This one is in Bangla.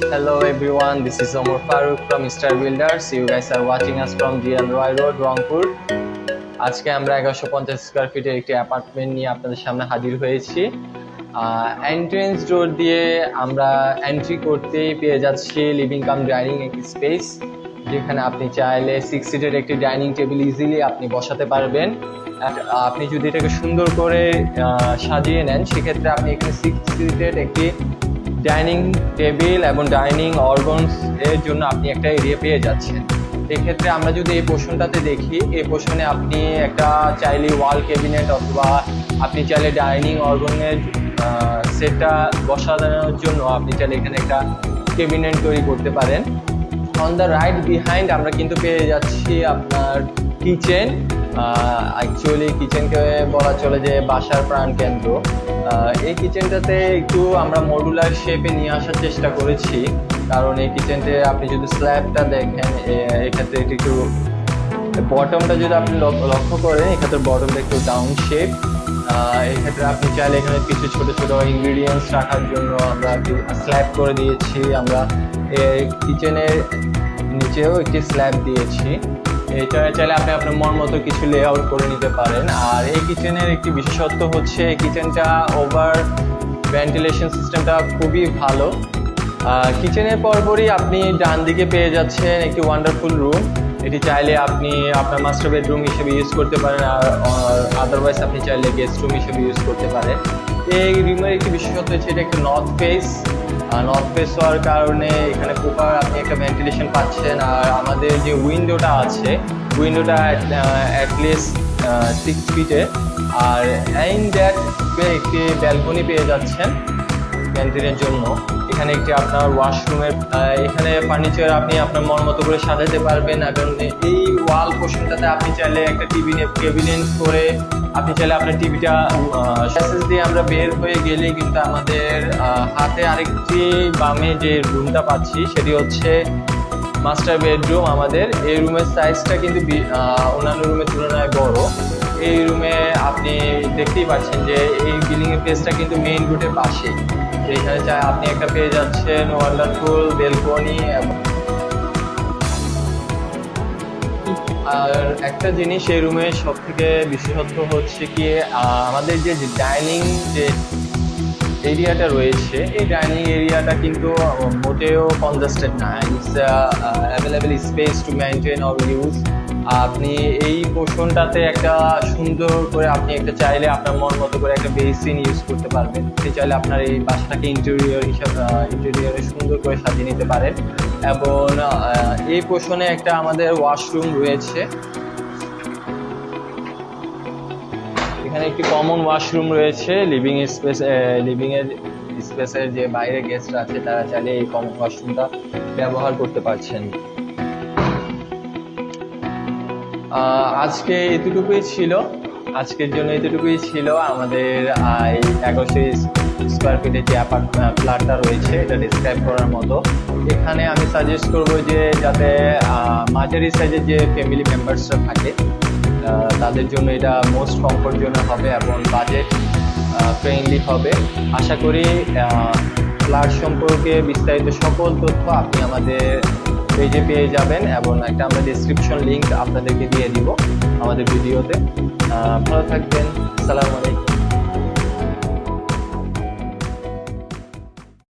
Hello everyone, this is Omar Farooq from Star Builders. You guys are watching us from GL Roy Road, Rangpur. আজকে আমরা 1150 স্কয়ার ফিটের একটি অ্যাপার্টমেন্ট নিয়ে আপনাদের সামনে হাজির হয়েছি। এন্ট্রেন্স ডোর দিয়ে আমরা এন্ট্রি করতেই পেয়ে যাচ্ছি লিভিং কাম ডাইনিং একটি স্পেস, যেখানে আপনি চাইলে 6 সিটের একটি ডাইনিং টেবিল ইজিলি আপনি বসাতে পারবেন। আপনি যদি এটাকে সুন্দর করে সাজিয়ে নেন, সেক্ষেত্রে আপনি এখানে 6 সিটের একটি ডাইনিং টেবিল এবং ডাইনিং অর্গানস এর জন্য আপনি একটা এরিয়া পেয়ে যাচ্ছেন। এক্ষেত্রে আমরা যদি এই পোর্শনটাতে দেখি, এই পোর্শনে আপনি একটা চাইলে ওয়াল ক্যাবিনেট অথবা আপনি চাইলে ডাইনিং অর্গানের সেটটা বসানোর জন্য আপনি চাইলে এখানে একটা ক্যাবিনেট তৈরি করতে পারেন। অন দ্য রাইট বিহাইন্ড আমরা কিন্তু পেয়ে যাচ্ছি আপনার কিচেন। অ্যাকচুয়ালি কিচেনকে বলা চলে যে বাসার প্রাণকেন্দ্র। এই কিচেনটাতে একটু আমরা মডুলার শেপে নিয়ে আসার চেষ্টা করেছি, কারণ এই কিচেনতে আপনি যদি স্ল্যাবটা দেখেন, এক্ষেত্রে একটু বটমটা যদি আপনি লক্ষ্য করেন, এক্ষেত্রে বটমটা একটু ডাউন শেপ। এক্ষেত্রে আপনি চাইলে এখানে কিছু ছোট ছোট ইনগ্রিডিয়েন্টস রাখার জন্য আমরা স্ল্যাব করে দিয়েছি। আমরা কিচেনের নিচেও একটি স্ল্যাব দিয়েছি। এটা চাইলে আপনি আপনার মন মতো কিছু লেআউট করে নিতে পারেন। আর এই কিচেনের একটি বিশেষত্ব হচ্ছে এই কিচেনটা ওভার ভেন্টিলেশন সিস্টেমটা খুবই ভালো। কিচেনের পরপরই আপনি ডান দিকে পেয়ে যাচ্ছেন একটি ওয়ান্ডারফুল রুম। এটি চাইলে আপনি আপনার মাস্টার বেডরুম হিসেবে ইউজ করতে পারেন, আর আদারওয়াইজ আপনি চাইলে গেস্ট রুম হিসেবে ইউজ করতে পারেন। এই রুমের একটি বিশেষত্ব হচ্ছে এটা একটু নর্থ ফেস হওয়ার কারণে এখানে প্রপার আপনি একটা ভেন্টিলেশন পাচ্ছেন। আর আমাদের যে উইন্ডোটা আছে, উইন্ডোটা অ্যাটলিস্ট 6 ফিটে। আর ইন দ্যাট একটি ব্যালকনি পেয়ে যাচ্ছেন ক্যান্টিনের জন্য। এখানে একটি আপনার ওয়াশরুমের এখানে ফার্নিচার আপনি আপনার মন মতো করে সাজাতে পারবেন। এবং এই ওয়াল পোর্শনটাতে আপনি চাইলে একটা টিভি ক্যাবিনেট করে আপনি চাইলে আপনার টিভিটা প্যাসেজ দিয়ে আমরা বের হয়ে গেলে কিন্তু আমাদের হাতে আরেকটি বামে যে রুমটা পাচ্ছি, সেটি হচ্ছে মাস্টার বেডরুম আমাদের। এই রুমের সাইজটা কিন্তু অন্যান্য রুমের তুলনায় বড়। এই রুমে আপনি দেখতেই পাচ্ছেন যে এই বিল্ডিংয়ের প্লেসটা কিন্তু মেইন রোডের পাশে। এখানে চাই আপনি একটা পেয়ে যাচ্ছেন ওয়ান্ডারফুল বেলকনি। আর একটা জিনিস এই রুমের সব থেকে বিশেষত্ব হচ্ছে কি, আমাদের যে ডাইনিং যে এরিয়াটা রয়েছে, এই ডাইনিং এরিয়াটা কিন্তু মোটেও কনজাস্টেড না। It's available space to maintain or use. আপনি এই পোর্শনটাতে একটা সুন্দর করে আপনি একটা চাইলে আপনার মন মতো করে একটা বেসিন ইউজ করতে পারবেন। আপনি চাইলে আপনার এই বাসাটাকে ইন্টেরিয়রে সুন্দর করে সাজিয়ে নিতে পারেন। এবং এই পোর্শনে একটা আমাদের ওয়াশরুম রয়েছে। এখানে একটি কমন ওয়াশরুম রয়েছে। লিভিং এর স্পেসের যে বাইরে গেস্ট আছে, তারা চাইলে এই কমন ওয়াশরুমটা ব্যবহার করতে পারছেন। আজকে এতটুকুই ছিল, আজকের জন্য এতটুকুই ছিল। আমাদের এই 1100 স্কোয়ার ফিটের যে ফ্ল্যাটটা রয়েছে, এটা ডিসক্রাইব করার মতো। এখানে আমি সাজেস্ট করবো যে যাতে মাঝারি সাইজের যে ফ্যামিলি মেম্বার্সরা থাকে, তাদের জন্য এটা মোস্ট কমফোর্টজনক হবে এবং বাজেট ফ্রেন্ডলি হবে। আশা করি ফ্ল্যাট সম্পর্কে বিস্তারিত সকল তথ্য আপনি আমাদের পেজে পেয়ে যাবেন, এবং একটা আমরা ডেসক্রিপশন লিঙ্ক আপনাদেরকে দিয়ে দিব আমাদের ভিডিওতে। ভালো থাকবেন। আসসালামু আলাইকুম।